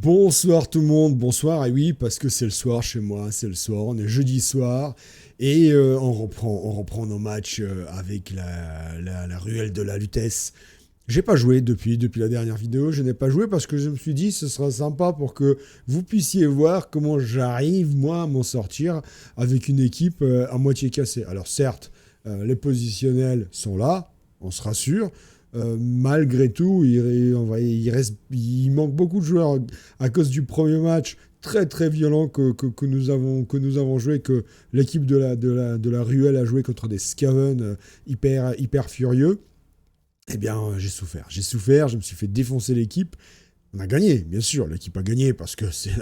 Bonsoir tout le monde, bonsoir, et oui, parce que c'est le soir chez moi, c'est le soir, on est jeudi soir, et on reprend nos matchs avec la ruelle de la Lutèce. J'ai pas joué depuis la dernière vidéo, je n'ai pas joué parce que je me suis dit ce sera sympa pour que vous puissiez voir comment j'arrive moi à m'en sortir avec une équipe à moitié cassée. Alors certes, les positionnels sont là, on se rassure. Malgré tout, il manque beaucoup de joueurs à cause du premier match très très violent que nous avons joué, que l'équipe de la Ruelle a joué contre des Skaven hyper furieux. Eh bien, j'ai souffert, je me suis fait défoncer l'équipe. On a gagné, bien sûr, l'équipe a gagné parce que c'est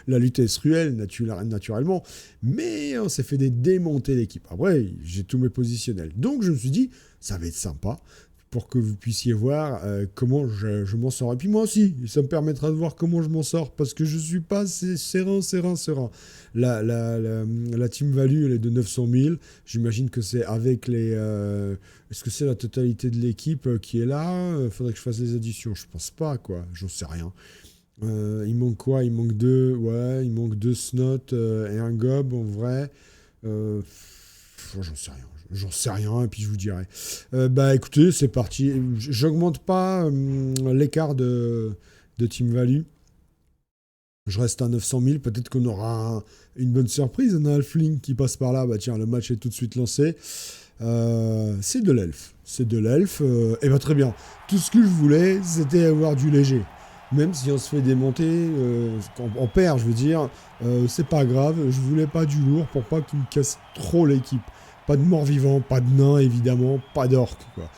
la Lutèce Ruelle, naturellement, mais on s'est fait démonter l'équipe. Après, j'ai tous mes positionnels. Donc, je me suis dit, ça va être sympa pour que vous puissiez voir comment je m'en sors. Et puis moi aussi, ça me permettra de voir comment je m'en sors, parce que je suis pas serein. La team value, elle est de 900 000. J'imagine que c'est avec les... est-ce que c'est la totalité de l'équipe qui est là? Faudrait que je fasse les additions. Je pense pas, quoi. J'en sais rien. Il manque quoi? Il manque deux... Ouais, il manque deux Snot et un Gob, en vrai. J'en sais rien, et puis je vous dirai. Bah écoutez, c'est parti. J'augmente pas l'écart de team value. Je reste à 900 000. Peut-être qu'on aura une bonne surprise. On a Halfling qui passe par là. Bah tiens, le match est tout de suite lancé. C'est de l'elfe. Et bah très bien. Tout ce que je voulais, c'était avoir du léger. Même si on se fait démonter, on perd, je veux dire, c'est pas grave. Je voulais pas du lourd pour pas qu'il me casse trop l'équipe. Pas de mort-vivant, pas de nain, évidemment, pas d'orque, quoi.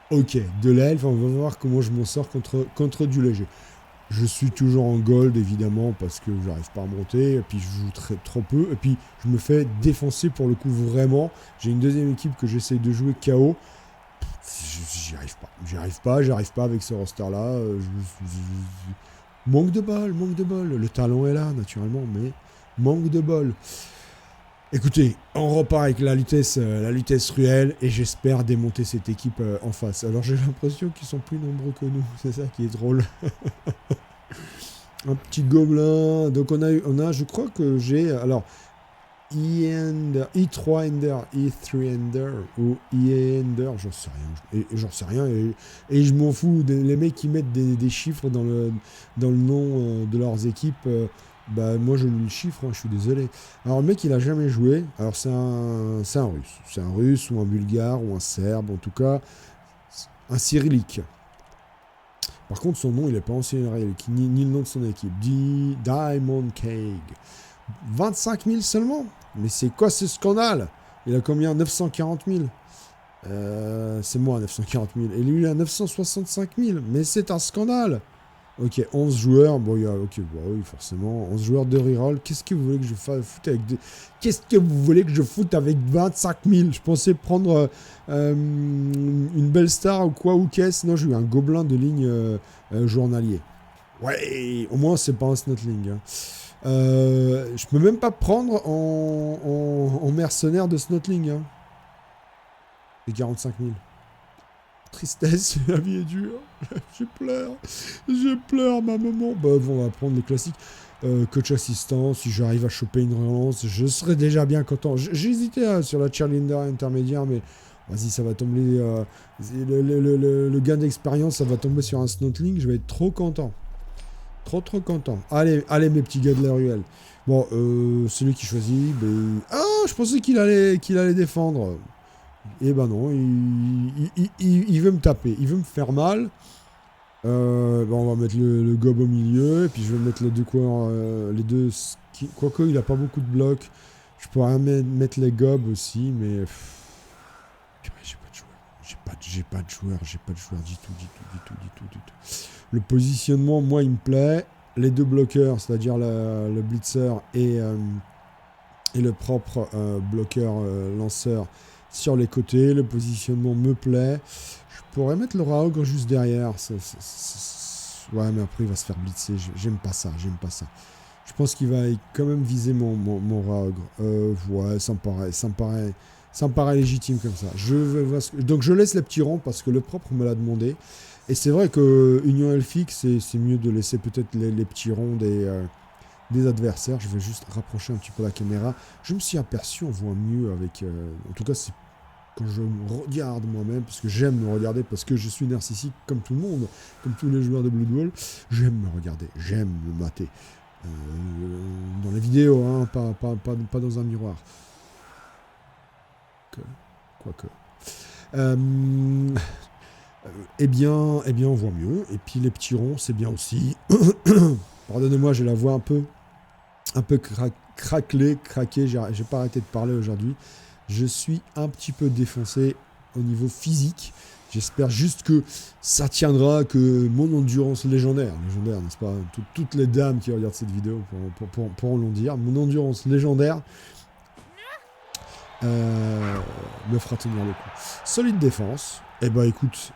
Ok, de l'elfe, on va voir comment je m'en sors contre du léger. Je suis toujours en gold, évidemment, parce que j'arrive pas à monter, et puis je joue trop peu, et puis je me fais défoncer pour le coup, vraiment. J'ai une deuxième équipe que j'essaye de jouer KO. J'arrive pas avec ce roster-là. Manque de bol. Le talent est là, naturellement, mais manque de bol. Écoutez, on repart avec la Lutèce Ruelle, et j'espère démonter cette équipe en face. Alors j'ai l'impression qu'ils sont plus nombreux que nous, c'est ça qui est drôle. Un petit gobelin. Donc on a, je crois que j'ai, alors E3 Ender, E3 Ender ou EA Ender, j'en sais rien, et je m'en fous. Les mecs qui mettent des chiffres dans le nom de leurs équipes. Bah moi je lis le chiffre, je suis désolé. Alors le mec il a jamais joué. Alors c'est un russe. C'est un russe ou un bulgare ou un serbe, en tout cas un cyrillique. Par contre son nom il est pas en cyrillique, ni le nom de son équipe. Diamond Cake. 25 000 seulement. Mais c'est quoi ce scandale? Il a combien? 940 000. C'est moi 940 000. Et lui il a 965 000. Mais c'est un scandale. Ok, 11 joueurs, bon, ok, bah oui, forcément, 11 joueurs de reroll. Qu'est-ce que vous voulez que je foute avec Qu'est-ce que vous voulez que je foute avec 25 000? Je pensais prendre une belle star ou quoi, ou qu'est-ce? Non, j'ai eu un gobelin de ligne journalier. Ouais, au moins, c'est pas un snotling. Hein. Je peux même pas prendre en mercenaire de snotling. Hein. C'est 45 000. Tristesse, la vie est dure. Je pleure, ma maman. Bah, bon, on va prendre les classiques. Coach assistant, si j'arrive à choper une relance, je serais déjà bien content. J'ai hésité sur la cheerleader intermédiaire, mais vas-y, ça va tomber. Le gain d'expérience, ça va tomber sur un snotling. Je vais être trop content. Trop content. Allez, mes petits gars de la ruelle. Bon, celui qui choisit. Ben... Ah, je pensais qu'il allait défendre. Et ben non, il veut me taper, il veut me faire mal. On va mettre le gob au milieu, et puis je vais mettre les deux quoique il a pas beaucoup de blocs. Je pourrais mettre les gobs aussi, mais j'ai pas de joueur du tout. Le positionnement, moi, il me plaît. Les deux bloqueurs, c'est-à-dire le blitzer et le propre bloqueur lanceur sur les côtés, le positionnement me plaît. Je pourrais mettre le Raogre juste derrière. Ouais, mais après il va se faire blitzer. J'aime pas ça. Je pense qu'il va quand même viser mon Raogre. Ouais, ça me paraît légitime comme ça. Donc je laisse les petits ronds parce que le propre me l'a demandé. Et c'est vrai que Union Elfique, c'est mieux de laisser peut-être les petits ronds des adversaires. Je vais juste rapprocher un petit peu la caméra. Je me suis aperçu, on voit mieux avec... en tout cas, c'est quand je me regarde moi-même, parce que j'aime me regarder, parce que je suis narcissique comme tout le monde, comme tous les joueurs de Blood Bowl. J'aime me regarder, j'aime me mater. Dans les vidéos, hein, pas dans un miroir. Quoique. Eh bien, on voit mieux. Et puis les petits ronds, c'est bien aussi. Pardonnez-moi, j'ai la voix un peu craquée. J'ai pas arrêté de parler aujourd'hui. Je suis un petit peu défoncé au niveau physique. J'espère juste que ça tiendra, que mon endurance légendaire, n'est-ce pas? Toutes les dames qui regardent cette vidéo pourront l'en dire. Mon endurance légendaire me fera tenir le coup. Solide défense. Eh ben écoute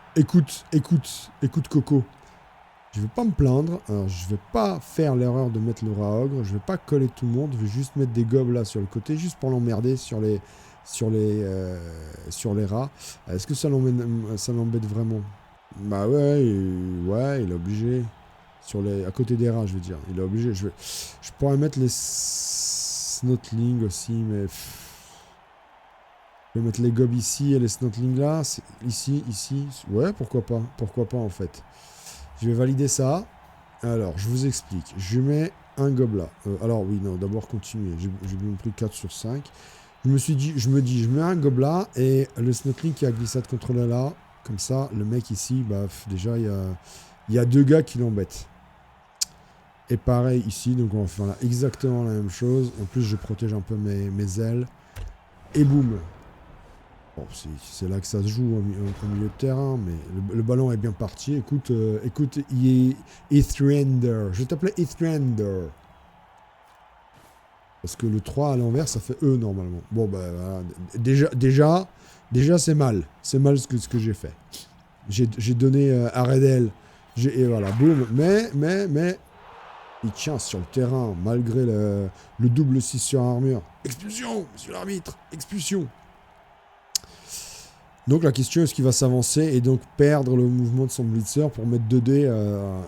Coco. Je vais pas me plaindre. Alors, je vais pas faire l'erreur de mettre le rat ogre. Je vais pas coller tout le monde. Je vais juste mettre des gobs là sur le côté, juste pour l'emmerder sur les rats. Est-ce que ça l'embête vraiment? Bah ouais, il est obligé. À côté des rats, je veux dire. Il est obligé. Je pourrais mettre les snotlings aussi, mais... Je vais mettre les gobs ici et les snotlings là. Ici. Ouais, pourquoi pas? Pourquoi pas en fait. Je vais valider ça. Alors, je vous explique. Je mets un gob là. Alors oui, non, d'abord continuer. J'ai bien pris 4 sur 5. Je me dis, je mets un gob là et le snotling qui a glissade contrôlé là. Comme ça, le mec ici, bah, déjà, il y a 2 gars qui l'embêtent. Et pareil ici, donc on va faire là exactement la même chose. En plus, je protège un peu mes ailes. Et boum. Bon, c'est là que ça se joue au milieu de terrain, mais le ballon est bien parti. Écoute, Eathrander. Je t'appelais Eathrander. Parce que le 3 à l'envers, ça fait E normalement. Bon, bah voilà. Déjà c'est mal. C'est mal ce que j'ai fait. J'ai donné à Redel. Et voilà, boum. Mais, il tient sur le terrain, malgré le double 6 sur armure. Expulsion, monsieur l'arbitre. Expulsion. Donc la question, est-ce qu'il va s'avancer et donc perdre le mouvement de son blitzer pour mettre 2D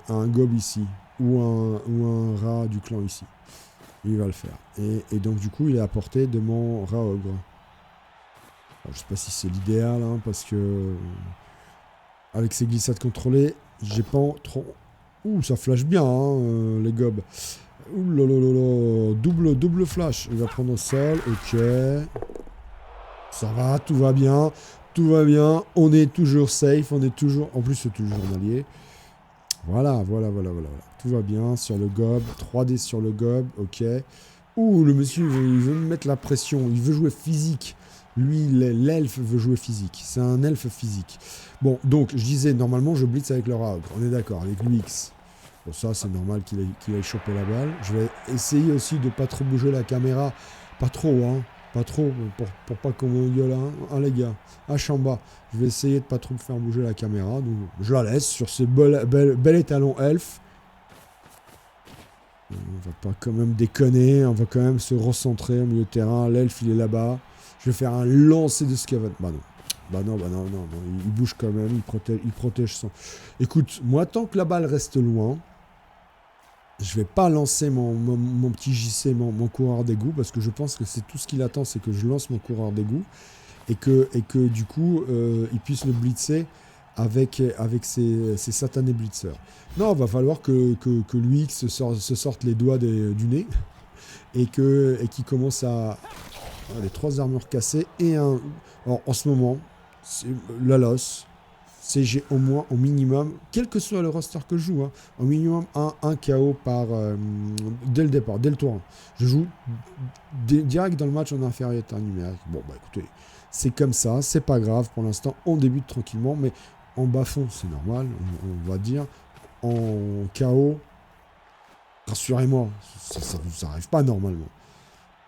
à un gob ici ou un rat du clan ici. Il va le faire. Et donc du coup, il est à portée de mon rat ogre. Alors, je sais pas si c'est l'idéal, hein, parce que avec ses glissades contrôlées, j'ai pas trop... Ouh, ça flash bien, hein, les gobs. Ouh là là là là, double flash. Il va prendre au sol, ok. Ça va, tout va bien. Tout va bien, on est toujours safe, on est toujours... En plus, c'est toujours journalier. Voilà. Tout va bien sur le gob. 3D sur le gob, ok. Ouh, le monsieur, il veut me mettre la pression. Il veut jouer physique. Lui, l'elfe veut jouer physique. C'est un elfe physique. Bon, donc, je disais, normalement, je blitz avec le rat ogre. On est d'accord, avec l'UX. Bon, ça, c'est normal qu'il aille choper la balle. Je vais essayer aussi de pas trop bouger la caméra. Pas trop, hein. Pas trop, pour pas qu'on me gueule, hein, les gars. À Chamba, je vais essayer de pas trop me faire bouger la caméra. Donc je la laisse sur ce bel étalon elfe. On va pas quand même déconner, on va quand même se recentrer au milieu de terrain. L'elfe, il est là-bas. Je vais faire un lancer de Scaven. Bah non, il bouge quand même, il protège son... Écoute, moi, tant que la balle reste loin, je vais pas lancer mon petit JC, mon coureur d'égout, parce que je pense que c'est tout ce qu'il attend, c'est que je lance mon coureur d'égout et que du coup, il puisse le blitzer avec ses satanés blitzers. Non, il va falloir que l'UX se sorte les doigts du nez et qu'il commence à... les 3 armures cassées et un... Alors, en ce moment, la loss... j'ai au moins, au minimum, quel que soit le roster que je joue, hein, au minimum un KO dès le départ, dès le tour 1. Je joue direct dans le match en infériorité numérique. Bon, bah écoutez, c'est comme ça, c'est pas grave pour l'instant, on débute tranquillement, mais en bas-fond, c'est normal, on va dire. En KO, rassurez-moi, ça n'arrive pas normalement.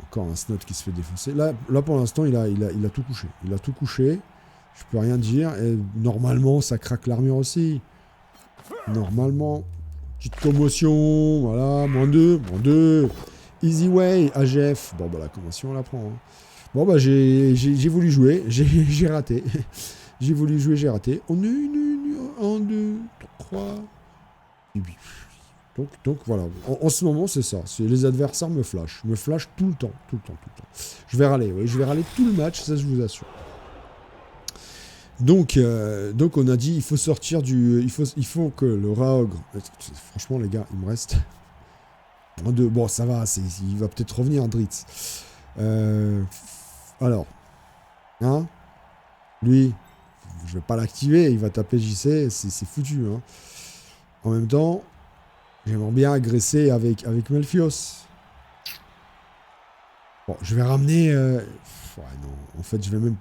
Encore un snot qui se fait défoncer. Là pour l'instant, il a tout couché. Il a tout couché. Je peux rien dire. Et normalement, ça craque l'armure aussi. Normalement. Petite commotion. Voilà. -2. Easy way. AGF. Bon, bah, la commotion, on la prend. Hein. Bon, bah, j'ai voulu jouer. J'ai raté. J'ai voulu jouer, j'ai raté. On est 1, 2, 3... Donc voilà, en ce moment c'est ça, les adversaires me flashent tout le temps, tout le temps. Je vais râler, oui, je vais râler tout le match, ça je vous assure. Donc on a dit, il faut sortir du... Il faut que le Raogre... Franchement les gars, il me reste... Bon ça va, il va peut-être revenir Dritz. Alors, hein, lui, je vais pas l'activer, il va taper JC, c'est foutu, hein. En même temps, j'aimerais bien agresser avec Melfios. Bon, je vais ramener... ouais, non, en fait, je vais même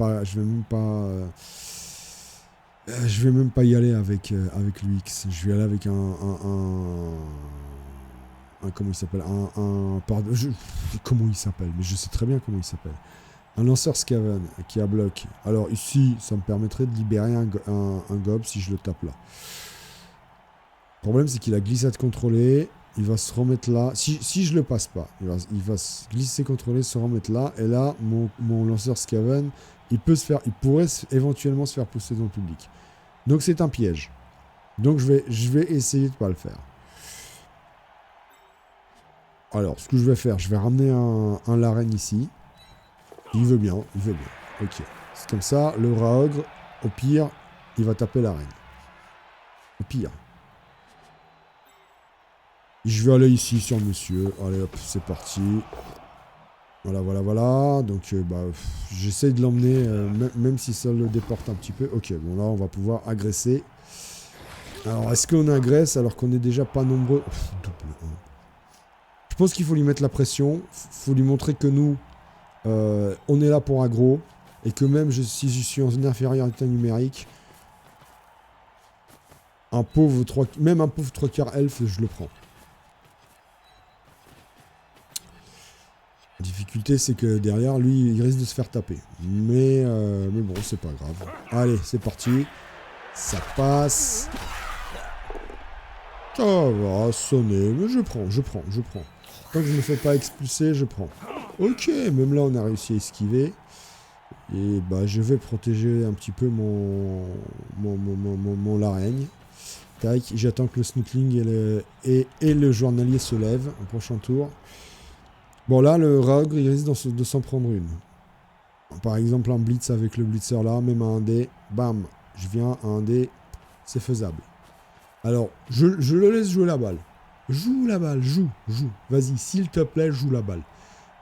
pas y aller avec l'UX. Je vais aller avec un comment il s'appelle, comment il s'appelle, mais je sais très bien comment il s'appelle. Un lanceur Skaven qui a bloc. Alors ici, ça me permettrait de libérer un gob si je le tape là. Le problème, c'est qu'il a glissade contrôlée. Il va se remettre là. Si je le passe pas, il va se glisser contrôlé, se remettre là. Et là, mon lanceur Skaven, il pourrait éventuellement se faire pousser dans le public. Donc c'est un piège. Donc je vais essayer de pas le faire. Alors, ce que je vais faire, je vais ramener un Larène ici. Il veut bien. Ok. C'est comme ça, le Raogre, au pire, il va taper Larène. Au pire. Je vais aller ici sur le monsieur. Allez hop, c'est parti. Voilà. Donc, j'essaie de l'emmener, même si ça le déporte un petit peu. Ok, bon là, on va pouvoir agresser. Alors, est-ce qu'on agresse alors qu'on n'est déjà pas nombreux? Double 1. Je pense qu'il faut lui mettre la pression. Faut lui montrer que nous, on est là pour aggro. Et que même si je suis en infériorité numérique, même un pauvre 3/4 elfe, je le prends. La difficulté, c'est que derrière, lui, il risque de se faire taper. Mais bon, c'est pas grave. Allez, c'est parti. Ça passe. Ça va sonner. Mais je prends. Tant que je ne me fais pas expulser, je prends. Ok, même là, on a réussi à esquiver. Et je vais protéger un petit peu mon Laraigne. Tac, j'attends que le Snootling et le journalier se lèvent au prochain tour. Bon là, le Raogre, il risque de s'en prendre une. Par exemple, un Blitz avec le Blitzer là, même à 1D, bam, je viens à 1D, c'est faisable. Alors, je le laisse jouer la balle. Joue la balle, joue. Vas-y, s'il te plaît, joue la balle.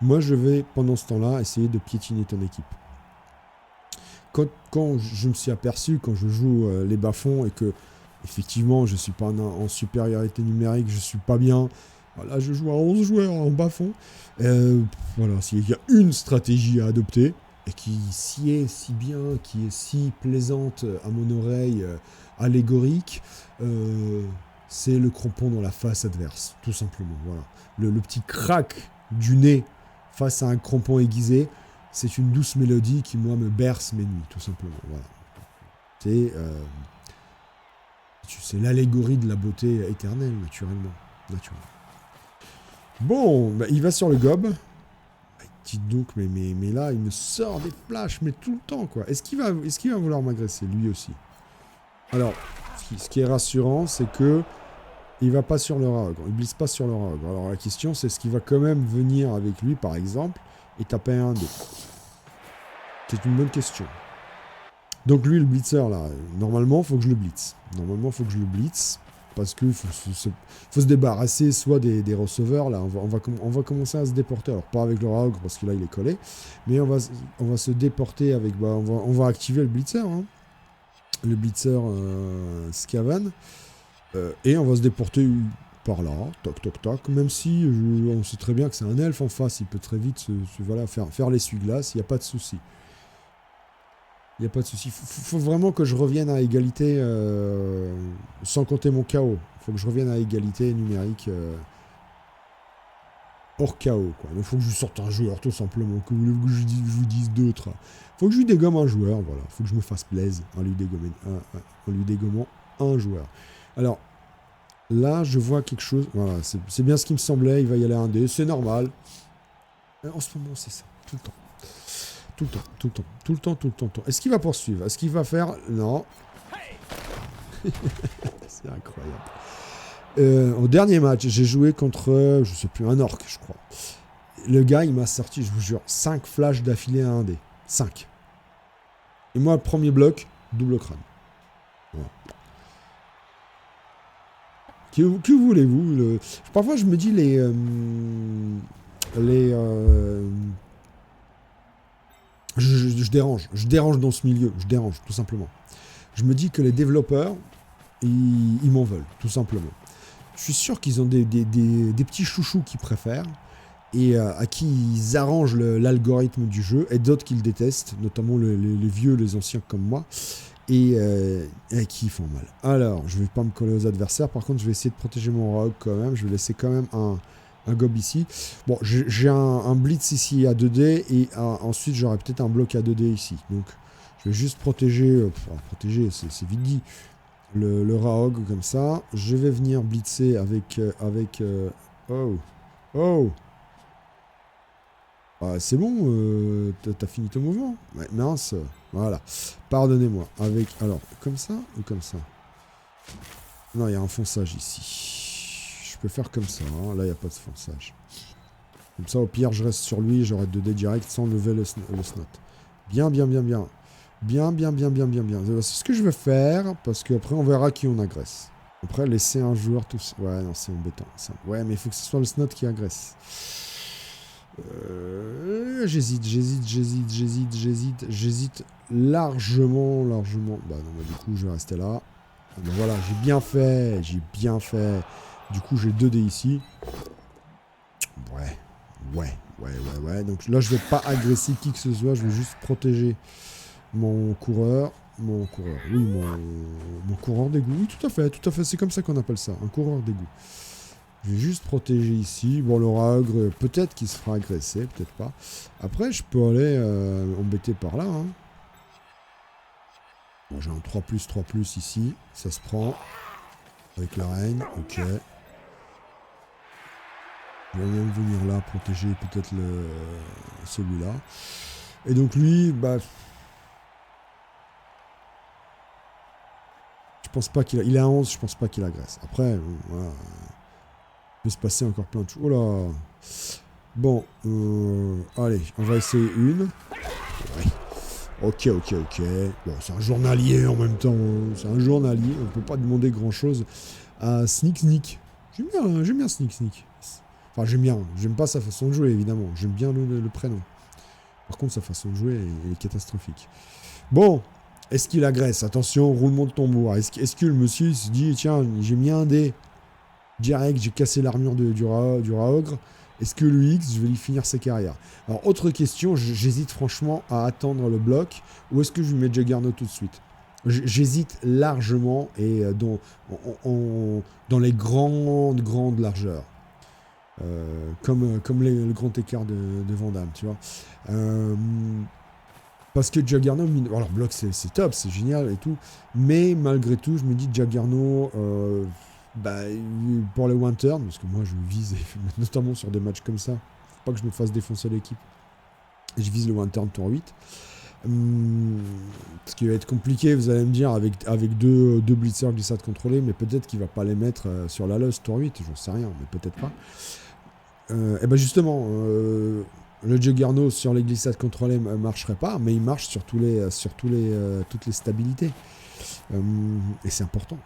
Moi, je vais, pendant ce temps-là, essayer de piétiner ton équipe. Quand je me suis aperçu, quand je joue les bas-fonds et que, effectivement, je ne suis pas en supériorité numérique, je ne suis pas bien. Voilà, je joue à 11 joueurs en bas-fond. Voilà, s'il y a une stratégie à adopter, et qui s'y est si bien, qui est si plaisante à mon oreille, allégorique, c'est le crampon dans la face adverse, tout simplement. Voilà. Le petit crack du nez face à un crampon aiguisé, c'est une douce mélodie qui, moi, me berce mes nuits, tout simplement. Voilà. C'est l'allégorie de la beauté éternelle, naturellement. Bon, il va sur le gob. Dites donc, mais là, il me sort des flashs, mais tout le temps, quoi. Est-ce qu'il va vouloir m'agresser, lui aussi? Alors, ce qui est rassurant, c'est que il va pas sur le Raogre, il glisse pas sur le Raogre. Alors la question, c'est est-ce qu'il va quand même venir avec lui, par exemple, et taper un 2? C'est une bonne question. Donc lui, le blitzer, là, normalement, il faut que je le blitz. Parce qu'il faut se débarrasser soit des receveurs, là, on va commencer à se déporter, alors pas avec le Raogre, parce que là, il est collé, mais on va se déporter avec, on va activer le blitzer, hein, le blitzer Skaven, et on va se déporter par là, toc, même si on sait très bien que c'est un elfe en face, il peut très vite voilà, faire l'essuie-glace, il n'y a pas de souci. Il n'y a pas de souci. Faut vraiment que je revienne à égalité, sans compter mon KO. Il faut que je revienne à égalité numérique, hors KO, quoi. Il faut que je sorte un joueur, tout simplement. Que je vous dise d'autres. Il faut que je lui dégomme un joueur, voilà. Il faut que je me fasse plaisir en lui dégommant un joueur. Alors, là, je vois quelque chose. Voilà, c'est bien ce qui me semblait. Il va y aller à un dé. C'est normal. En ce moment, c'est ça. Tout le temps. Tout le temps. Est-ce qu'il va poursuivre? Est-ce qu'il va faire... Non. C'est incroyable. Au dernier match, j'ai joué contre, je sais plus, un orc, je crois. Le gars, il m'a sorti, je vous jure, 5 flashs d'affilée à 1D. 5. Et moi, le premier bloc, double crâne. Voilà. Que voulez-vous Parfois, je me dis je dérange. Je dérange dans ce milieu. Je dérange, tout simplement. Je me dis que les développeurs, ils m'en veulent, tout simplement. Je suis sûr qu'ils ont des petits chouchous qu'ils préfèrent et à qui ils arrangent l'algorithme du jeu, et d'autres qu'ils détestent, notamment les vieux, les anciens comme moi, et qui font mal. Alors, je vais pas me coller aux adversaires, par contre je vais essayer de protéger mon rogue quand même, je vais laisser quand même un gob ici. Bon, j'ai un blitz ici à 2D, et ensuite j'aurai peut-être un bloc à 2D ici, donc je vais juste protéger, c'est vite dit, le Raog comme ça. Je vais venir blitzer avec oh. Ah, c'est bon, t'as fini ton mouvement. Ouais, mince, voilà. Pardonnez-moi. Alors, comme ça ou comme ça? Non, il y a un fonçage ici. Je peux faire comme ça. Hein. Là, il n'y a pas de fonçage. Comme ça, au pire, je reste sur lui. J'aurai 2D direct sans lever le snot. Bien. Bien. C'est ce que je vais faire, parce qu'après, on verra qui on agresse. Après, laisser un joueur tout... Ouais, non, c'est embêtant. Ouais, mais il faut que ce soit le snot qui agresse. J'hésite largement. Bah non, bah, du coup, je vais rester là. Ben voilà, j'ai bien fait. Du coup, j'ai 2D ici. Ouais. Donc là, je vais pas agresser qui que ce soit, je vais juste protéger mon coureur. Mon coureur d'égout. Oui, tout à fait, c'est comme ça qu'on appelle ça, un coureur d'égout. Je vais juste protéger ici. Bon, l'oragre, peut-être qu'il se fera agresser, peut-être pas. Après, je peux aller embêter par là. Hein. Bon, j'ai un 3+, ici. Ça se prend. Avec la reine, ok. Je vais même venir là, protéger peut-être celui-là. Et donc lui, bah... Je pense pas qu'il a... Il est à 11, je pense pas qu'il agresse. Après, voilà... Il peut se passer encore plein de choses. Oh là. Bon, allez, on va essayer une. Ouais. Ok. Bon, c'est un journalier en même temps. C'est un journalier. On peut pas demander grand chose à Sneak. J'aime bien Sneak. Enfin, j'aime pas sa façon de jouer, évidemment. J'aime bien le prénom. Par contre, sa façon de jouer est catastrophique. Bon, est-ce qu'il agresse? Attention, roulement de tambour. Est-ce que le monsieur se dit, tiens, j'ai mis un dé direct, j'ai cassé l'armure du Raogre. Est-ce que le X, je vais lui finir sa carrière? Alors, autre question, j'hésite franchement à attendre le bloc, ou est-ce que je lui mets Juggernaut tout de suite? J'hésite largement, et dans les grandes largeurs. Comme le grand écart de Van Damme, tu vois. Parce que Juggernaut, alors bloc c'est top, c'est génial et tout, mais malgré tout, je me dis Juggernaut... Bah, pour les one turn, parce que moi je vise, notamment sur des matchs comme ça, faut pas que je me fasse défoncer l'équipe. Et je vise le one turn tour 8. Ce qui va être compliqué, vous allez me dire, avec deux blitzers glissade contrôlée, mais peut-être qu'il va pas les mettre sur la loss tour 8, j'en sais rien, mais peut-être pas. Et ben justement, le Juggernaut sur les glissades contrôlées marcherait pas, mais il marche sur toutes les stabilités. Et c'est important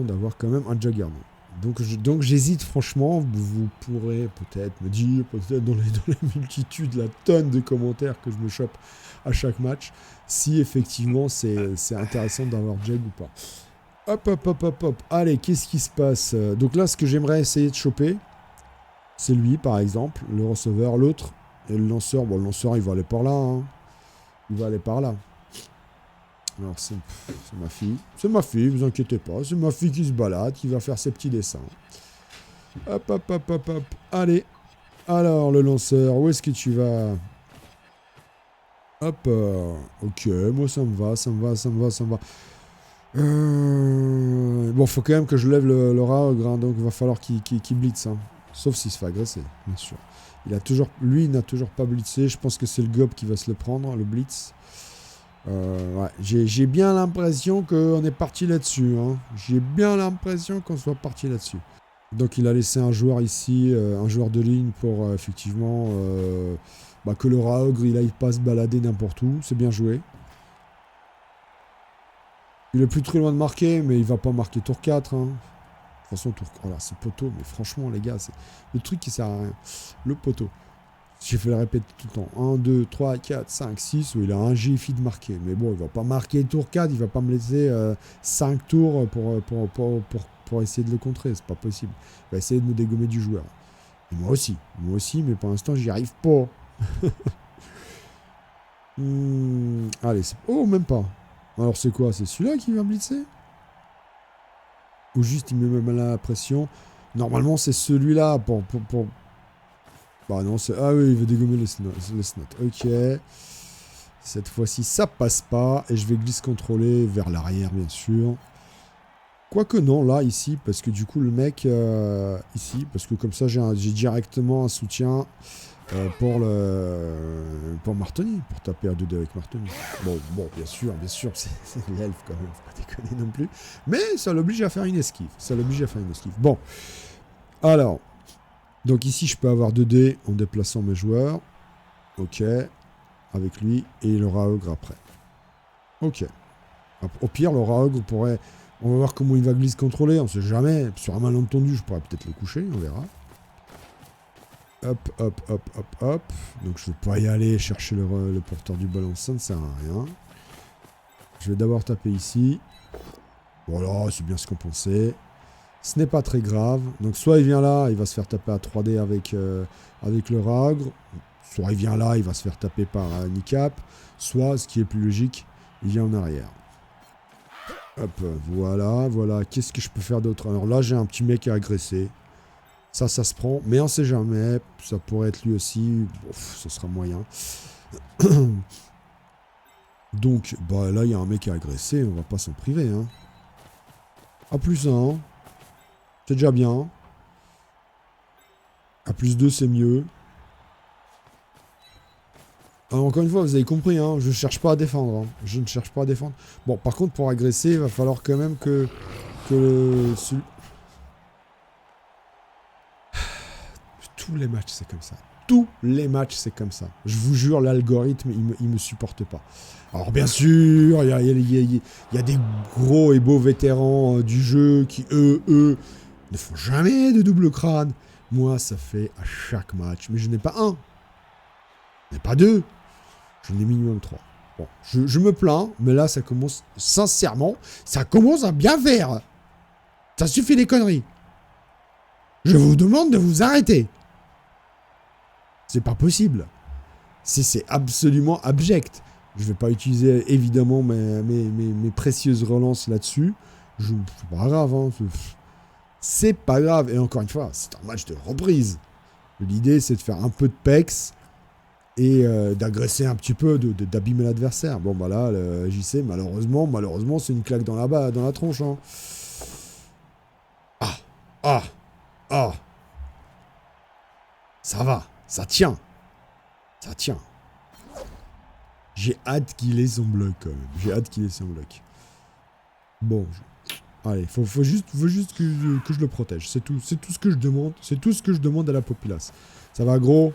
d'avoir quand même un Juggernaut. Donc j'hésite franchement, vous pourrez peut-être me dire, peut-être dans les multitudes, la tonne de commentaires que je me chope à chaque match, si effectivement c'est intéressant d'avoir Jug ou pas. Hop. Allez, qu'est-ce qui se passe? Donc là, ce que j'aimerais essayer de choper, c'est lui par exemple, le receveur, l'autre, et le lanceur. Bon, le lanceur il va aller par là, hein. Il va aller par là. Alors c'est ma fille, vous inquiétez pas, c'est ma fille qui se balade, qui va faire ses petits dessins. Hop. Allez. Alors le lanceur, où est-ce que tu vas? Hop. Ok, moi ça me va. Bon, faut quand même que je lève le Raogre, hein, donc il va falloir qu'il blitz. Hein. Sauf s'il se fait agresser, bien sûr. Lui, il n'a toujours pas blitzé. Je pense que c'est le gob qui va se le prendre, le blitz. Ouais. J'ai bien l'impression qu'on est parti là-dessus. Hein. J'ai bien l'impression qu'on soit parti là-dessus. Donc il a laissé un joueur ici, un joueur de ligne pour effectivement que le Raogre il aille pas se balader n'importe où. C'est bien joué. Il est plus très loin de marquer, mais il va pas marquer tour 4. Hein. De toute façon, tour... Voilà, c'est poteau, mais franchement les gars, c'est le truc qui sert à rien. Le poteau. J'ai fait le répéter tout le temps. 1, 2, 3, 4, 5, 6, où il a un GFI de marquer. Mais bon, il va pas marquer tour 4, il va pas me laisser 5 tours pour essayer de le contrer. C'est pas possible. Il va essayer de me dégommer du joueur. Et moi aussi, mais pour l'instant, j'y arrive pas. Allez, c'est... Oh, même pas. Alors c'est quoi? C'est celui-là qui va blitzer? Ou juste il me met la pression? Normalement, c'est celui-là pour... Bah non, c'est... Ah oui, il veut dégommer les snot. Ok. Cette fois-ci, ça passe pas. Et je vais glisse contrôler vers l'arrière, bien sûr. Quoique non, là, ici, parce que du coup, le mec... ici, parce que comme ça, j'ai directement un soutien pour Martoni. Pour taper à 2-2 avec Martoni. Bon, bien sûr, c'est l'elfe quand même. Faut pas déconner non plus. Mais ça l'oblige à faire une esquive. Bon. Alors... Donc ici, je peux avoir 2 dés en déplaçant mes joueurs. Ok. Avec lui. Et le Raogre après. Ok. Au pire, le Raogre pourrait... On va voir comment il va glisse contrôler. On sait jamais. Sur un malentendu, je pourrais peut-être le coucher. On verra. Hop. Donc je ne vais pas y aller chercher le porteur du ballon. Ça ne sert à rien. Je vais d'abord taper ici. Voilà, c'est bien ce qu'on pensait. Ce n'est pas très grave. Donc soit il vient là, il va se faire taper à 3D avec le Raogre. Soit il vient là, il va se faire taper par Handicap. Soit, ce qui est plus logique, il vient en arrière. Hop, voilà. Qu'est-ce que je peux faire d'autre? Alors là, j'ai un petit mec à agresser. Ça se prend. Mais on sait jamais. Ça pourrait être lui aussi. Ce sera moyen. Donc, là, il y a un mec à agresser. On va pas s'en priver. Hein. A plus 1. C'est déjà bien. A plus 2, c'est mieux. Alors, encore une fois, vous avez compris, hein, je ne cherche pas à défendre. Hein. Je ne cherche pas à défendre. Bon, par contre, pour agresser, il va falloir quand même que Tous les matchs, c'est comme ça. Tous les matchs, c'est comme ça. Je vous jure, l'algorithme, il me supporte pas. Alors, bien sûr, il y a des gros et beaux vétérans du jeu qui, eux, ne font jamais de double crâne. Moi, ça fait à chaque match. Mais je n'ai pas un. Je n'ai pas deux. Je n'ai minimum 3. Bon, je me plains, mais là, ça commence, sincèrement, ça commence à bien faire. Ça suffit les conneries. Je vous demande de vous arrêter. C'est pas possible. C'est absolument abject. Je vais pas utiliser, évidemment, mes précieuses relances là-dessus. C'est pas grave, hein. C'est pas grave. Et encore une fois, c'est un match de reprise. L'idée, c'est de faire un peu de pex et d'agresser un petit peu, d'abîmer l'adversaire. Bon, bah là, le JC, malheureusement, c'est une claque dans la tronche. Hein. Ah. Ça va, ça tient. J'ai hâte qu'il ait son bloc, quand même. Bon, allez, faut juste que je le protège. C'est tout ce que je demande. C'est tout ce que je demande à la populace. Ça va, gros?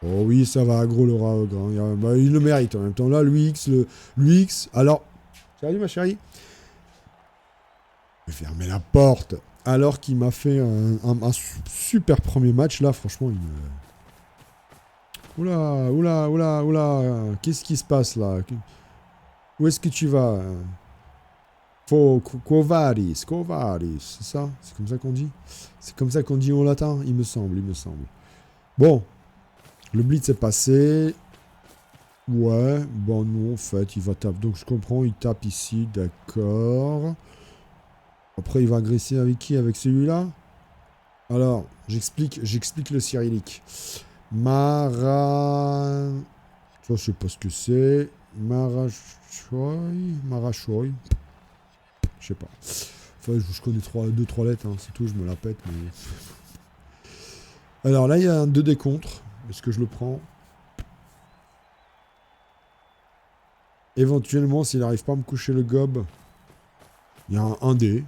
Oh oui, ça va, gros, le Raogre. Hein. Il le mérite en même temps. Là, l'UX. Alors, salut ma chérie. Je vais fermer la porte. Alors qu'il m'a fait un super premier match, là, franchement, il me... Oula. Qu'est-ce qui se passe, là? Où est-ce que tu vas? Covaris, c'est ça? C'est comme ça qu'on dit? C'est comme ça qu'on dit en latin, il me semble. Bon, le blitz est passé. Ouais, bon, non, en fait, il va taper. Donc, je comprends, il tape ici, d'accord. Après, il va agresser avec qui? Avec celui-là? Alors, j'explique le cyrillique. Ça, je sais pas ce que c'est. Marachoy. Je sais pas. Enfin, je connais 2-3 lettres, hein, c'est tout, je me la pète. Mais... Alors là, il y a un 2D contre. Est-ce que je le prends? éventuellement, s'il n'arrive pas à me coucher le gob, il y a un dé.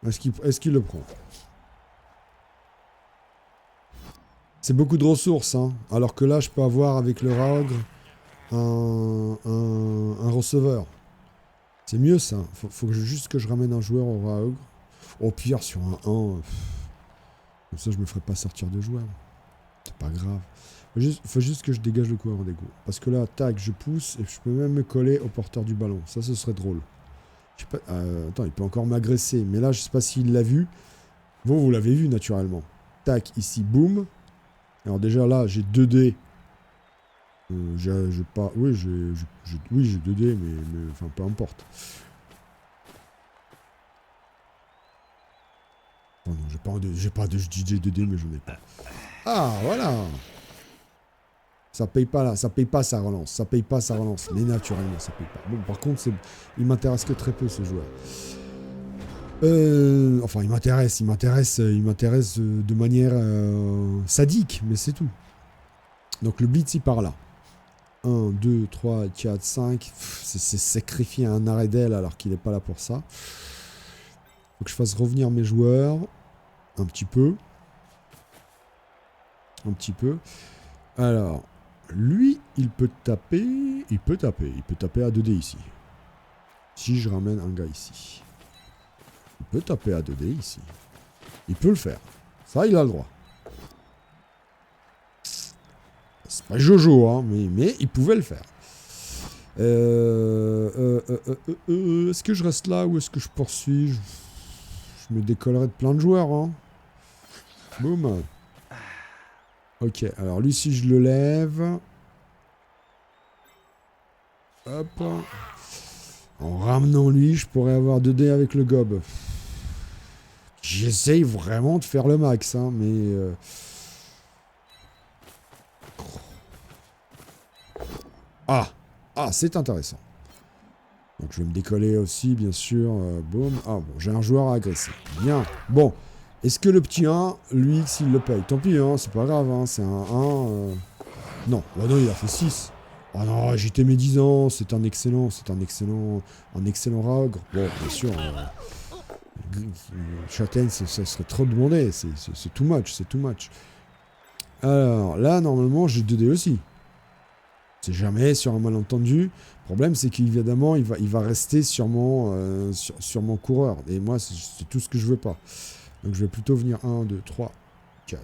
Est-ce qu'il le prend? C'est beaucoup de ressources, hein. Alors que là, je peux avoir avec le Raogre un receveur. C'est mieux ça. Faut juste que je ramène un joueur au Raogre. Au pire, sur un 1. Comme ça, je me ferai pas sortir de joueur. C'est pas grave. Faut juste que je dégage le coureur d'égo. Parce que là, tac, je pousse et je peux même me coller au porteur du ballon. Ça, ce serait drôle. Je sais pas, attends, il peut encore m'agresser. Mais là, je sais pas s'il l'a vu. Vous l'avez vu naturellement. Tac, ici, boum. Alors déjà là, j'ai 2 dés. J'ai pas... Oui, j'ai 2 dés, mais enfin, peu importe. Oh non, j'ai pas de DJ 2D, mais j'en ai pas. Ah, voilà. Ça paye pas là, ça paye pas sa relance. Ça paye pas sa relance. Mais naturellement, ça paye pas. Bon, par contre, il m'intéresse que très peu, ce joueur. Enfin, il m'intéresse de manière sadique, mais c'est tout. Donc le blitz, il part là. 1, 2, 3, 4, 5. C'est sacrifier un arrêt d'aile alors qu'il n'est pas là pour ça. Faut que je fasse revenir mes joueurs. Un petit peu. Un petit peu. Alors, lui, il peut taper. Il peut taper à 2D ici. Si je ramène un gars ici. Il peut taper à 2D ici. Il peut le faire. Ça, il a le droit. C'est pas Jojo, hein, mais il pouvait le faire. Est-ce que je reste là ou est-ce que je poursuis? Je me décollerai de plein de joueurs, hein. Boum. Ok, alors lui, si je le lève... Hop. En ramenant lui, je pourrais avoir 2 dés avec le gob. J'essaye vraiment de faire le max, hein, mais... Ah, c'est intéressant. Donc je vais me décoller aussi, bien sûr. Boum. Ah bon, j'ai un joueur à agresser. Bien. Bon. Est-ce que le petit 1, lui, s'il le paye? Tant pis, hein, c'est pas grave, hein, c'est un 1. Non, oh non, il a fait 6. Oh non, j'étais médisant, c'est un excellent Raogre. Bon, bien sûr, Châtaigne, ça serait trop demandé, c'est too much. Alors, là, normalement, j'ai 2 dés aussi. C'est jamais sur un malentendu. Le problème, c'est qu'évidemment, il va rester sur mon coureur. Et moi, c'est tout ce que je veux pas. Donc, je vais plutôt venir 1, 2, 3, 4.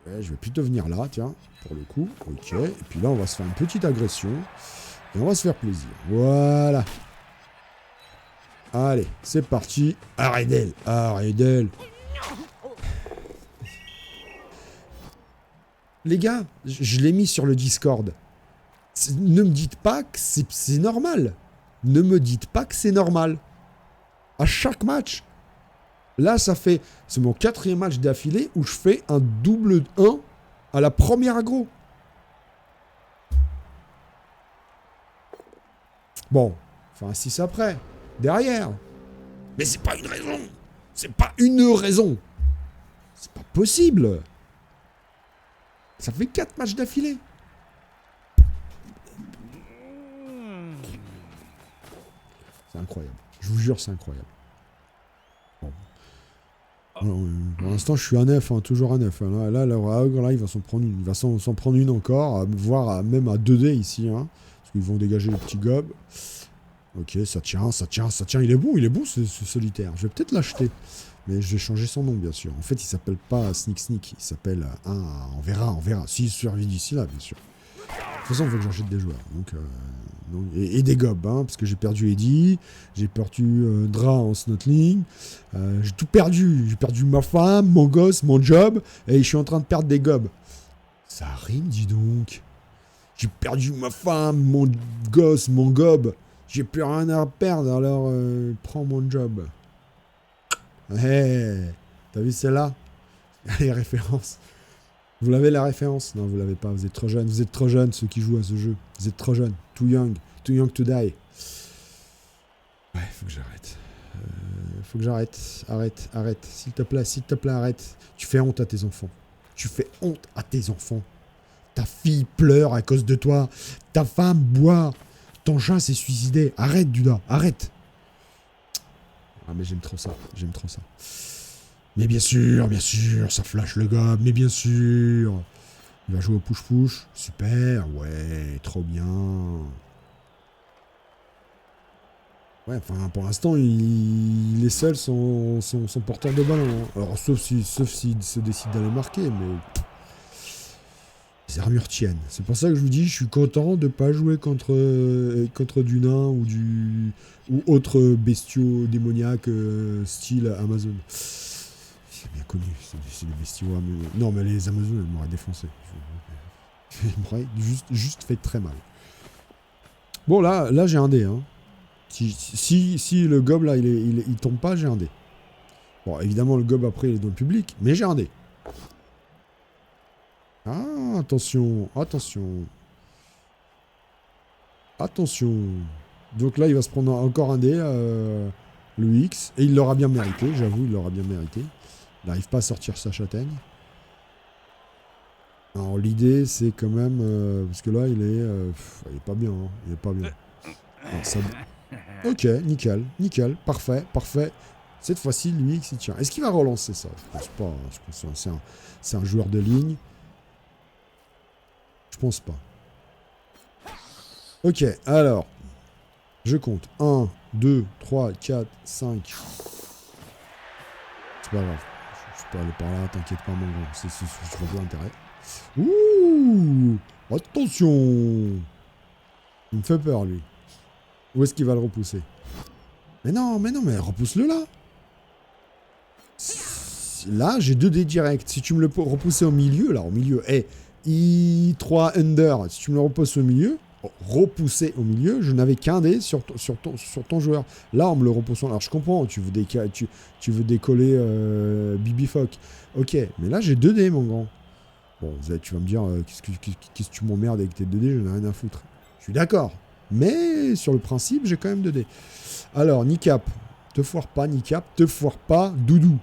Ouais, je vais plutôt venir là, tiens, pour le coup. Ok. Et puis là, on va se faire une petite agression. Et on va se faire plaisir. Voilà. Allez, c'est parti. Arrêtez. Les gars, je l'ai mis sur le Discord. Ne me dites pas que c'est normal. Ne me dites pas que c'est normal. À chaque match. Là, c'est mon 4e match d'affilée où je fais un double 1 à la première aggro. Bon, enfin 6 après. Derrière. Mais c'est pas une raison. C'est pas une raison. C'est pas possible. Ça fait 4 matchs d'affilée. C'est incroyable. Je vous jure, c'est incroyable. Bon. Alors, pour l'instant, je suis à 9, hein, toujours à 9. Hein. Là, le Raogre, là, il va s'en prendre une. Il va s'en prendre une encore, voire même à 2D ici. Hein, parce qu'ils vont dégager le petit gob. Ok, ça tient. Il est bon ce solitaire. Je vais peut-être l'acheter. Mais je vais changer son nom, bien sûr. En fait, il s'appelle pas Sneak. Il s'appelle... on verra. S'il survit d'ici là, bien sûr. De toute façon, il faut que j'achète des joueurs. Et des gobs, hein, parce que j'ai perdu Eddie, j'ai perdu Dra en Snotling, j'ai tout perdu. J'ai perdu ma femme, mon gosse, mon job, et je suis en train de perdre des gobs. Ça rime, dis donc. J'ai perdu ma femme, mon gosse, mon gob. J'ai plus rien à perdre, alors prends mon job. Hey, t'as vu celle-là? Les références. Vous l'avez la référence? Non, vous l'avez pas, vous êtes trop jeune. Vous êtes trop jeunes, ceux qui jouent à ce jeu. Vous êtes trop jeunes. Too young to die. Ouais, faut que j'arrête. Arrête. S'il te plaît, arrête. Tu fais honte à tes enfants. Tu fais honte à tes enfants. Ta fille pleure à cause de toi. Ta femme boit. Ton chat s'est suicidé. Arrête, Duda, arrête. Ah, mais j'aime trop ça. J'aime trop ça. Mais bien sûr, ça flash le gob. Mais bien sûr. Il va jouer au push-push. Super, ouais, trop bien. Ouais, enfin, pour l'instant, les seuls sont porteurs de ballon. Hein. Alors, sauf s'ils se décident d'aller marquer, mais... Les armures tiennent. C'est pour ça que je vous dis, je suis content de ne pas jouer contre du nain ou autres bestiaux démoniaques style Amazon. C'est bien connu, c'est des bestiaux... Non, mais les Amazones, elles m'auraient défoncé. Ils m'auraient juste fait très mal. Bon, là j'ai un dé. Hein. Si le gob, là, il tombe pas, j'ai un dé. Bon, évidemment, le gob, après, il est dans le public, mais j'ai un dé. Ah, attention, attention. Attention. Donc là, il va se prendre encore un dé, le X, et il l'aura bien mérité, j'avoue, il l'aura bien mérité. Il n'arrive pas à sortir sa châtaigne. Alors l'idée, c'est quand même... parce que là, il est pas bien, hein, il est pas bien. Alors, ça... Ok, nickel, parfait. Cette fois-ci, lui, il tient. Est-ce qu'il va relancer ça? Je pense pas. Je pense que c'est un joueur de ligne. Je pense pas. Ok, alors. Je compte. 1, 2, 3, 4, 5. C'est pas grave. Je peux aller par là, t'inquiète pas, mon gars. Je vois pas l'intérêt. Ouh! Attention! Il me fait peur, lui. Où est-ce qu'il va le repousser? Mais non, mais repousse-le là. Là, j'ai 2 dés directs. Si tu me le repousses au milieu, là, au milieu, I3 under, si tu me le repousses au milieu, repousser au milieu, je n'avais qu'un dé sur ton joueur. Là, en me le repoussant, alors je comprends, tu veux décoller Bibi Fock. Ok, mais là, j'ai 2 dés, mon grand. Bon, tu vas me dire, qu'est-ce que tu m'emmerdes avec tes 2 dés, j'en ai rien à foutre. Je suis d'accord. Mais sur le principe, j'ai quand même 2 dés. Alors, Nicap, te foire pas, Nicap, te foire pas, Doudou.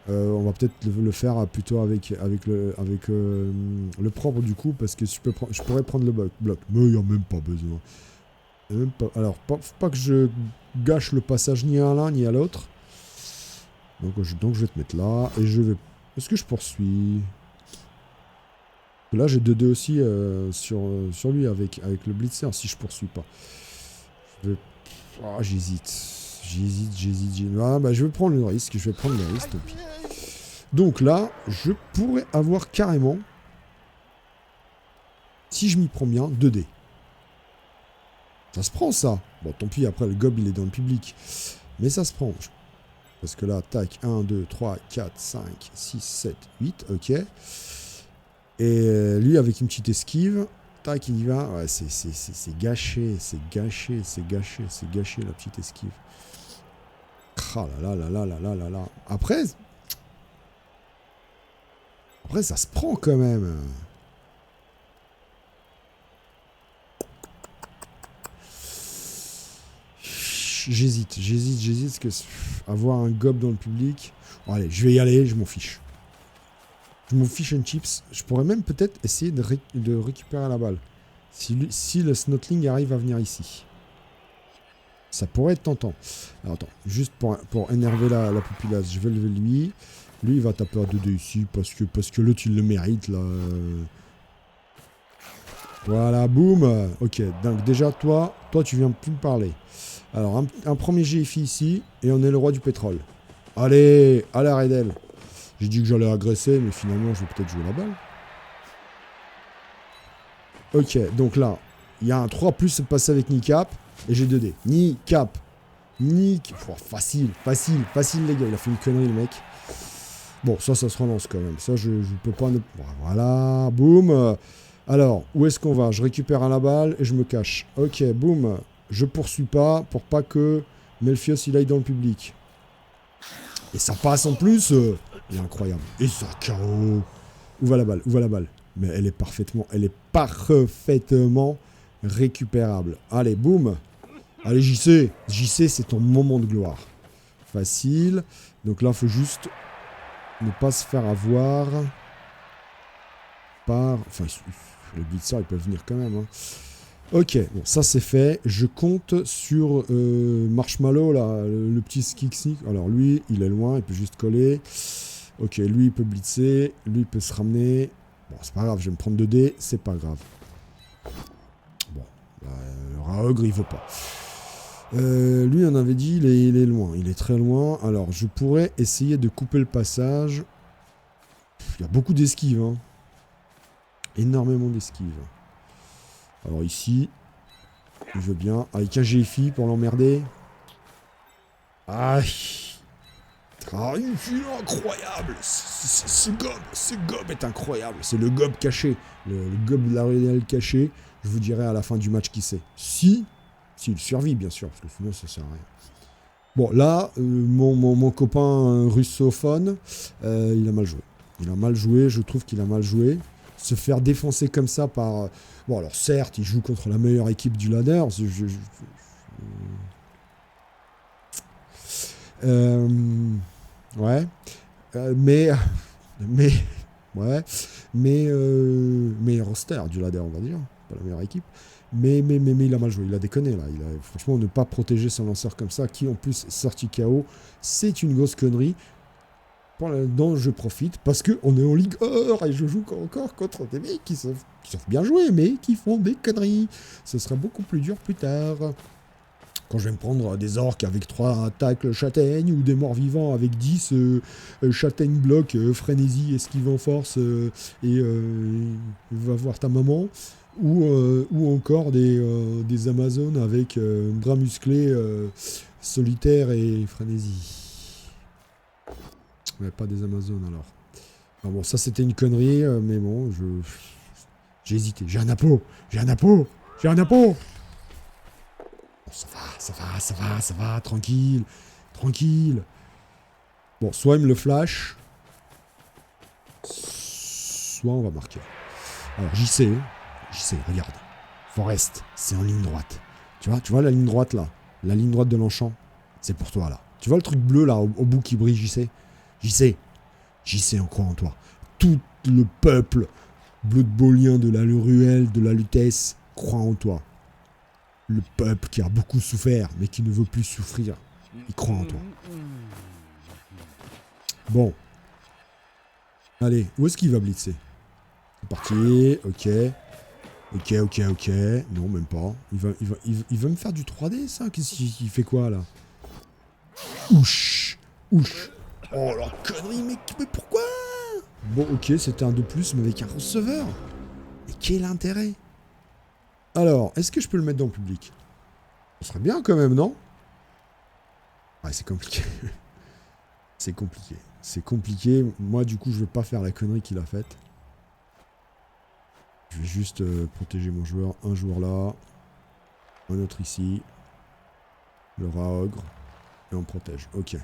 On va peut-être le faire plutôt avec le propre du coup, parce que je pourrais prendre le bloc. Mais il n'y a même pas besoin. Alors, faut pas que je gâche le passage ni à l'un ni à l'autre. Donc je vais te mettre là, et je vais... Est-ce que je poursuis? Là, j'ai 2-2 aussi sur lui avec le blitzer, si je poursuis pas. J'hésite. Ah, bah, je vais prendre le risque, tant pis. Donc là, je pourrais avoir carrément, si je m'y prends bien, 2 dés. Ça se prend, ça. Bon, tant pis, après, le gob, il est dans le public. Mais ça se prend. Parce que là, tac, 1, 2, 3, 4, 5, 6, 7, 8, ok. Et lui, avec une petite esquive, tac, il y va. Ouais, c'est gâché, la petite esquive. Ah là. Après, ça se prend quand même. J'hésite, parce que avoir un gob dans le public... Bon, allez, je vais y aller, je m'en fiche. Je m'en fiche un chips. Je pourrais même peut-être essayer de récupérer la balle. Si le Snotling arrive à venir ici. Ça pourrait être tentant. Alors attends, juste pour énerver la populace, je vais lever lui. Lui, il va taper à 2-2 ici, parce que l'autre, il le mérite, là. Voilà, boum. Ok, donc déjà, toi, tu viens plus me parler. Alors, un premier GFI ici, et on est le roi du pétrole. Allez, à la Redel. J'ai dit que j'allais agresser, mais finalement, je vais peut-être jouer la balle. Ok, donc là, il y a un 3+, passé avec Nicap, et j'ai 2 dés. Nicap. Facile, les gars. Il a fait une connerie, le mec. Bon, ça se relance quand même. Ça, je peux pas... Voilà, boum. Alors, où est-ce qu'on va? Je récupère à la balle et je me cache. Ok, boum. Je poursuis pas pour pas que Melfios, il aille dans le public. Et ça passe en plus. Il est incroyable. Et ça, KO. Où va la balle? Mais elle est parfaitement récupérable. Allez, boum. Allez, JC, c'est ton moment de gloire. Facile. Donc là, il faut juste ne pas se faire avoir. part. Enfin, les blitzers, ils peuvent venir quand même. Hein. Ok, bon, ça c'est fait. Je compte sur Marshmallow, là, le petit Skixnik. Alors lui, il est loin, il peut juste coller. Ok, lui, il peut blitzer. Lui, il peut se ramener. Bon, c'est pas grave, je vais me prendre 2 dés. C'est pas grave. Bon, le Raogre, il veut pas. Lui, on avait dit, il est loin. Il est très loin. Alors, je pourrais essayer de couper le passage. Il y a beaucoup d'esquives. Hein. Énormément d'esquives. Alors ici, je veux bien. Avec un GFI pour l'emmerder. Aïe. Ah, une fille incroyable. Ce gob est incroyable. C'est le gob caché. Le gob de la réelle caché. Je vous dirai à la fin du match qui c'est. S'il survit, bien sûr, parce que sinon ça sert à rien. Bon, là, mon copain russophone, il a mal joué. Il a mal joué, je trouve qu'il a mal joué. Se faire défoncer comme ça par... Bon, alors certes, il joue contre la meilleure équipe du ladder. Ouais. Mais roster du ladder, on va dire. Pas la meilleure équipe. Mais il a mal joué, il a déconné là. Franchement, ne pas protéger son lanceur comme ça, qui en plus sorti KO, c'est une grosse connerie. Dont je profite parce qu'on est en Ligue Or et je joue encore contre des mecs qui savent bien jouer, mais qui font des conneries. Ce sera beaucoup plus dur plus tard. Quand je vais me prendre des orques avec 3 attaques châtaignes ou des morts vivants avec 10 châtaignes blocs, frénésie, esquive en force et va voir ta maman. Ou encore des Amazones avec bras musclés, solitaire et frénésie. Mais pas des Amazones alors. Alors bon, ça c'était une connerie, mais bon, j'ai hésité. J'ai un apo. Bon, ça va, tranquille. Bon, soit il me le flash, soit on va marquer. Alors JC, regarde. Forest, c'est en ligne droite. Tu vois la ligne droite là? La ligne droite de l'enchant, c'est pour toi là. Tu vois le truc bleu là, au bout qui brille, JC? JC, on croit en toi. Tout le peuple bloodballien de la Ruelle, de la Lutèce, croit en toi. Le peuple qui a beaucoup souffert, mais qui ne veut plus souffrir, il croit en toi. Bon. Allez, où est-ce qu'il va blitzer? C'est parti, ok. Non, même pas. Il va me faire du 3D, ça? Qu'est-ce qu'il fait quoi, là? Ouch. Oh, la connerie, mais pourquoi? Bon, ok, c'était un de plus, mais avec un receveur. Et quel intérêt? Alors, est-ce que je peux le mettre dans le public? Ce serait bien quand même, non? Ouais, c'est compliqué. C'est compliqué. Moi, du coup, je vais pas faire la connerie qu'il a faite. Je vais juste protéger mon joueur. Un joueur là. Un autre ici. Le Raogre. Et on protège. Ok.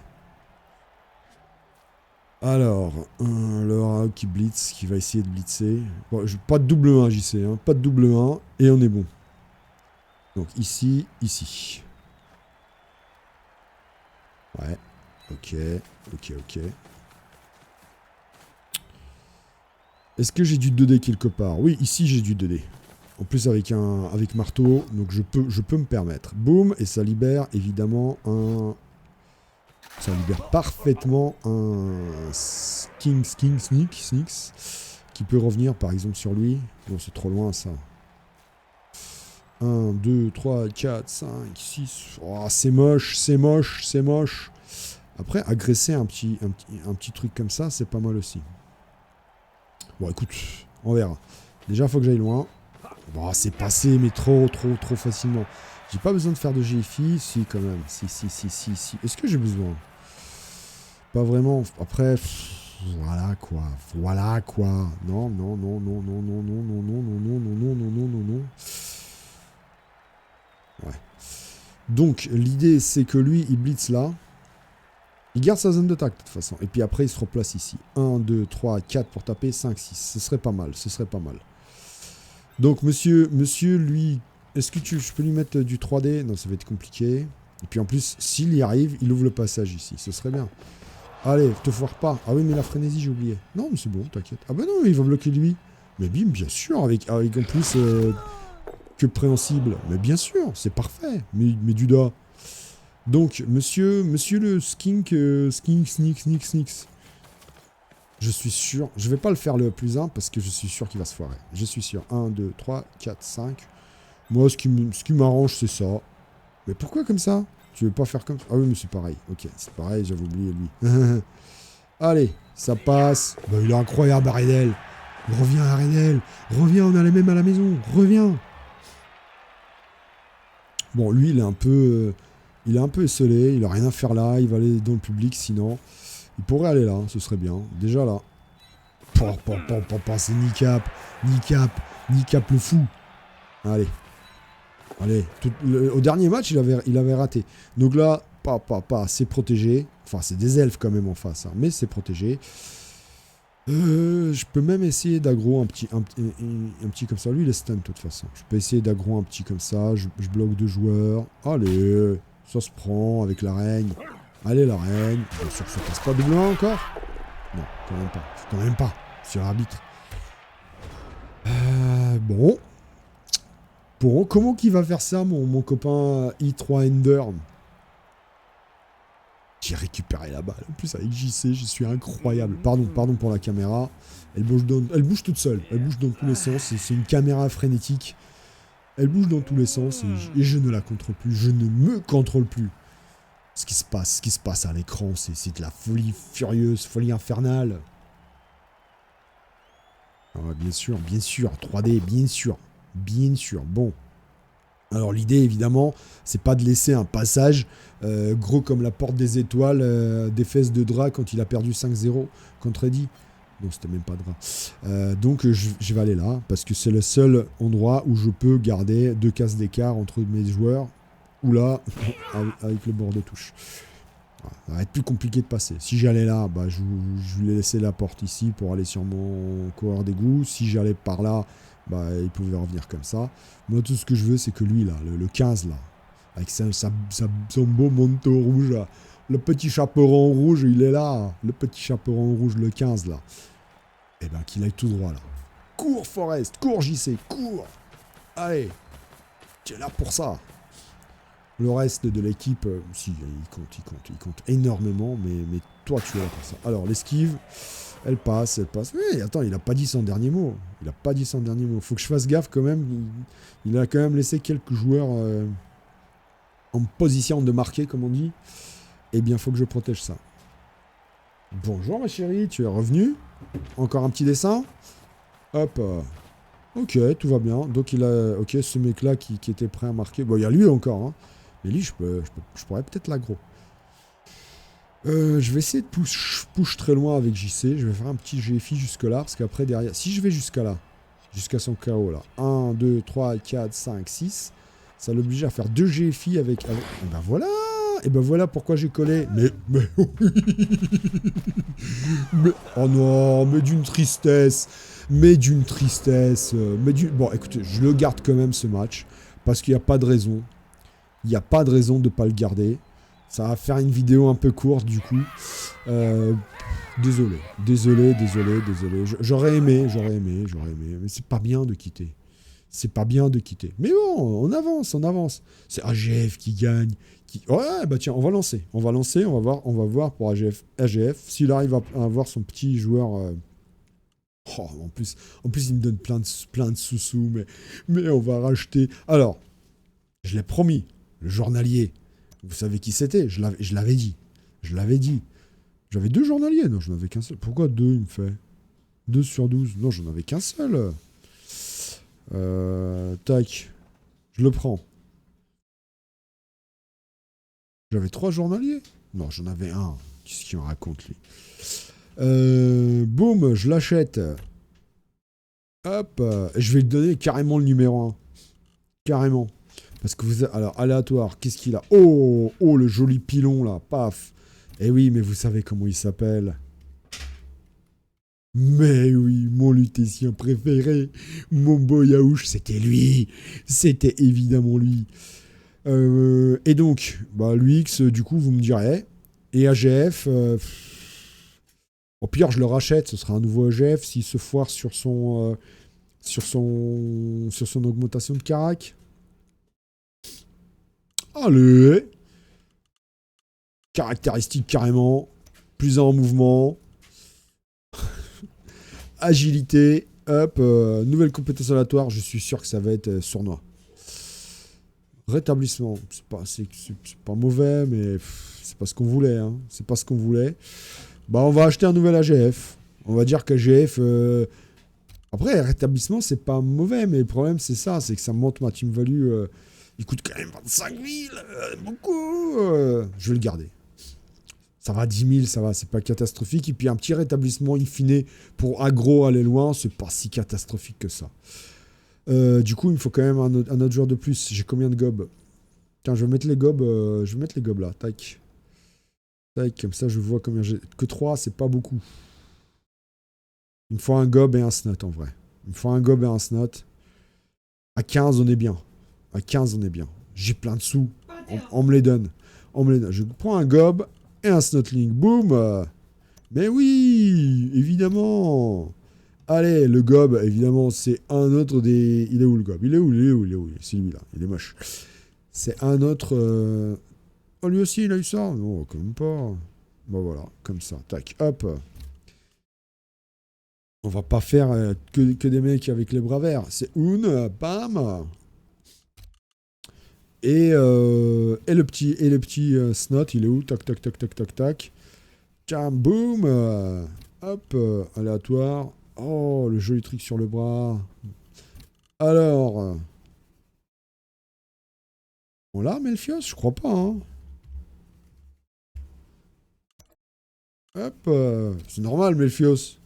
Alors, le Raogre qui blitz, qui va essayer de blitzer. Bon, pas de double 1, JC. Hein, pas de double 1. Et on est bon. Donc ici. Ouais. Ok. Est-ce que j'ai du 2D quelque part? Oui, ici j'ai du 2D. En plus avec marteau, donc je peux me permettre. Boum, et ça libère évidemment un... Ça libère parfaitement un Sneaks, qui peut revenir par exemple sur lui. Non, c'est trop loin ça. 1, 2, 3, 4, 5, 6... Oh, c'est moche. Après, agresser un petit truc comme ça, c'est pas mal aussi. Bon, écoute, on verra. Déjà, il faut que j'aille loin. Bon, c'est passé, mais trop facilement. J'ai pas besoin de faire de GFI. Si, quand même. Si. Est-ce que j'ai besoin? Pas vraiment. Après, voilà quoi. Non. Ouais. Donc, l'idée, c'est que lui, il blitz là. Il garde sa zone d'attaque de toute façon. Et puis après, il se replace ici. 1, 2, 3, 4 pour taper. 5, 6. Ce serait pas mal. Donc, monsieur lui... Est-ce que je peux lui mettre du 3D? Non, ça va être compliqué. Et puis en plus, s'il y arrive, il ouvre le passage ici. Ce serait bien. Allez, te foire pas. Ah oui, mais la frénésie, j'ai oublié. Non, mais c'est bon, t'inquiète. Ah bah non, il va bloquer lui. Mais bim, bien sûr, avec en plus que préhensible. Mais bien sûr, c'est parfait. Mais du doigt. Donc, monsieur le skink, sneaks. Je suis sûr. Je vais pas le faire le plus 1 parce que je suis sûr qu'il va se foirer. Je suis sûr. 1, 2, 3, 4, 5. Moi, ce qui m'arrange, c'est ça. Mais pourquoi comme ça? Tu veux pas faire comme ça? Ah oui, mais c'est pareil. Ok, c'est pareil, j'avais oublié lui. Allez, ça passe. Bah, il est incroyable, Arenel. Reviens, Arenel. Reviens, on a les mêmes à la maison. Reviens. Bon, lui, il est un peu esselé. Il a rien à faire là. Il va aller dans le public, sinon. Il pourrait aller là, ce serait bien. Déjà là. C'est Nicap. Nicap le fou. Allez. Au dernier match, il avait raté. Donc là, c'est protégé. Enfin, c'est des elfes quand même en face, hein, mais c'est protégé. Je peux même essayer d'aggro un petit comme ça. Lui, il est stun de toute façon. Je peux essayer d'aggro un petit comme ça. Je bloque 2 joueurs. Allez, ça se prend avec la reine. Allez, la reine. Bien sûr que ça passe pas doublement encore. Non, quand même pas. Sur l'arbitre. Bon. Comment qu'il va faire ça, mon copain I3 Ender? J'ai récupéré la balle. En plus, avec JC, je suis incroyable. Pardon pour la caméra. Elle bouge toute seule. Elle bouge dans tous les sens. C'est une caméra frénétique. Elle bouge dans tous les sens et je ne la contrôle plus. Je ne me contrôle plus. Ce qui se passe à l'écran, c'est de la folie furieuse, folie infernale. Ah, bien sûr, 3D, bien sûr. Bon. Alors l'idée, évidemment, c'est pas de laisser un passage gros comme la porte des étoiles des fesses de Dra quand il a perdu 5-0 contre Eddie. Non, c'était même pas Dra. Donc je vais aller là, parce que c'est le seul endroit où je peux garder 2 cases d'écart entre mes joueurs, ou là, avec le bord de touche. Ça va être plus compliqué de passer. Si j'allais là, bah, je voulais laisser la porte ici pour aller sur mon coureur d'égout. Si j'allais par là, bah, il pouvait revenir comme ça. Moi, tout ce que je veux, c'est que lui, là, le 15, là, avec son beau manteau rouge, là, le petit chaperon rouge, il est là. Le petit chaperon rouge, le 15, là. Eh ben, qu'il aille tout droit, là. Cours, Forest, cours, JC, cours. Allez, tu es là pour ça. Le reste de l'équipe, si, il compte énormément, mais toi, tu es là pour ça. Alors, l'esquive, elle passe. Oui, attends, il a pas dit son dernier mot. Faut que je fasse gaffe quand même. Il a quand même laissé quelques joueurs en position de marquer, comme on dit. Eh bien, faut que je protège ça. Bonjour, ma chérie, tu es revenue? Encore un petit dessin? Hop. Ok, tout va bien. Donc, il a... Ok, ce mec-là qui était prêt à marquer. Bon, il y a lui encore, hein. Mais lui, je pourrais peut-être l'aggro. Je vais essayer de push très loin avec JC. Je vais faire un petit GFI jusque-là. Parce qu'après, derrière... Si je vais jusqu'à là, jusqu'à son KO, là. 1, 2, 3, 4, 5, 6. Ça l'oblige à faire 2 GFI avec... Et ben voilà. Et ben voilà pourquoi j'ai collé. Mais oh non, mais d'une tristesse. Bon, écoutez, je le garde quand même, ce match. Parce qu'il n'y a pas de raison. Il n'y a pas de raison de ne pas le garder. Ça va faire une vidéo un peu courte, du coup. Désolé. J'aurais aimé. Mais c'est pas bien de quitter. Mais bon, on avance. C'est AGF qui gagne. Ouais, bah tiens, on va lancer. On va voir pour AGF. S'il arrive à avoir son petit joueur... en plus, il me donne plein de sous-sous. Mais on va racheter... Alors, je l'ai promis. Le journalier, vous savez qui c'était? Je l'avais dit. J'avais 2 journaliers. Non, j'en avais qu'un seul. Pourquoi 2, il me fait 2 sur 12. Non, j'en avais qu'un seul. Tac. Je le prends. J'avais 3 journaliers? Non, j'en avais un. Qu'est-ce qu'il me raconte, lui? Boum, je l'achète. Hop. Je vais lui donner carrément le numéro 1. Carrément. Parce que vous... Alors, aléatoire, qu'est-ce qu'il a? Oh, le joli pilon, là. Paf. Eh oui, mais vous savez comment il s'appelle. Mais oui, mon lutétien préféré. Mon beau Yaouch, c'était lui. C'était évidemment lui. Et donc, bah, l'UX, du coup, vous me direz. Et AGF... au pire, je le rachète. Ce sera un nouveau AGF s'il se foire sur son sur son augmentation de carac. Allez. Caractéristique carrément. Plus en mouvement. Agilité. Hop. Nouvelle compétence aléatoire. Je suis sûr que ça va être sournois. Rétablissement. C'est pas mauvais, mais c'est pas ce qu'on voulait. Hein. C'est pas ce qu'on voulait. Bah, on va acheter un nouvel AGF. On va dire qu'AGF... Après, rétablissement, c'est pas mauvais, mais le problème, c'est ça. C'est que ça monte ma team value. Il coûte quand même 25 000. Beaucoup. Je vais le garder. Ça va 10 000, ça va. C'est pas catastrophique. Et puis, un petit rétablissement in fine pour aggro aller loin. C'est pas si catastrophique que ça. Du coup, il me faut quand même un autre joueur de plus. J'ai combien de gobs? Tiens, je vais mettre les gobs. Je vais mettre les gobs là. Tac. Tac, comme ça, je vois combien j'ai. Que 3, c'est pas beaucoup. Il me faut un gob et un snot en vrai. Il me faut un gob et un snot. À 15, on est bien. À 15, on est bien. J'ai plein de sous. On me les donne. On me les donne. Je prends un gob et un snotling. Boum. Mais oui, évidemment. Allez, le gob, évidemment, c'est un autre des... Il est où le gob? Il est où? C'est lui là. Il est moche. C'est un autre... Oh, lui aussi, il a eu ça? Non, quand même pas. Bon, voilà. Comme ça. Tac. Hop. On va pas faire que des mecs avec les bras verts. C'est bam. Et le petit snot, il est où? Tac, tac, tac, tac, tac, tac. Tiens, boum. Hop, aléatoire. Oh, le joli truc sur le bras. Alors. On l'a, Melfios? Je crois pas, hein. Hop, c'est normal, Melfios.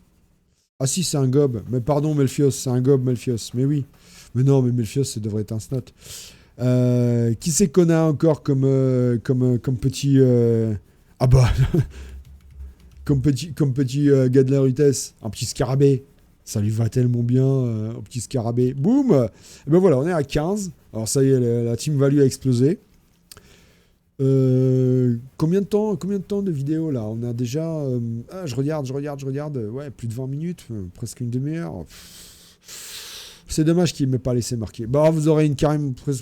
Ah si, c'est un gob. Mais pardon, Melfios, c'est un gob, Melfios. Mais oui. Mais non, mais Melfios, ça devrait être un snot. Qui c'est qu'on a encore comme petit... Ah bah comme petit gars de la rutesse. Un petit scarabée. Ça lui va tellement bien, un petit scarabée. Boum. Et ben voilà, on est à 15. Alors ça y est, la team value a explosé. Combien de temps de vidéo là? On a déjà... je regarde. Ouais, plus de 20 minutes. Presque une demi-heure. C'est dommage qu'il ne m'ait pas laissé marquer. Bah, vous aurez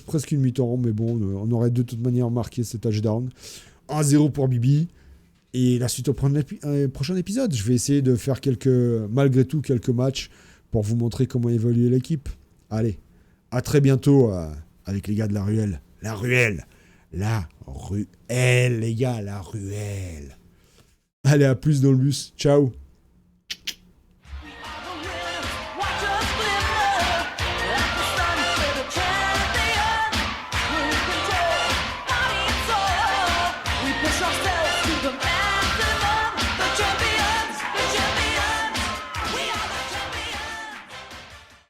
presque une mi-temps, mais bon, on aurait de toute manière marqué cet touchdown. 1-0 pour Bibi. Et la suite au prochain épisode. Je vais essayer de faire malgré tout quelques matchs pour vous montrer comment évoluer l'équipe. Allez, à très bientôt avec les gars de la ruelle. La ruelle, les gars, la ruelle. Allez, à plus dans le bus. Ciao.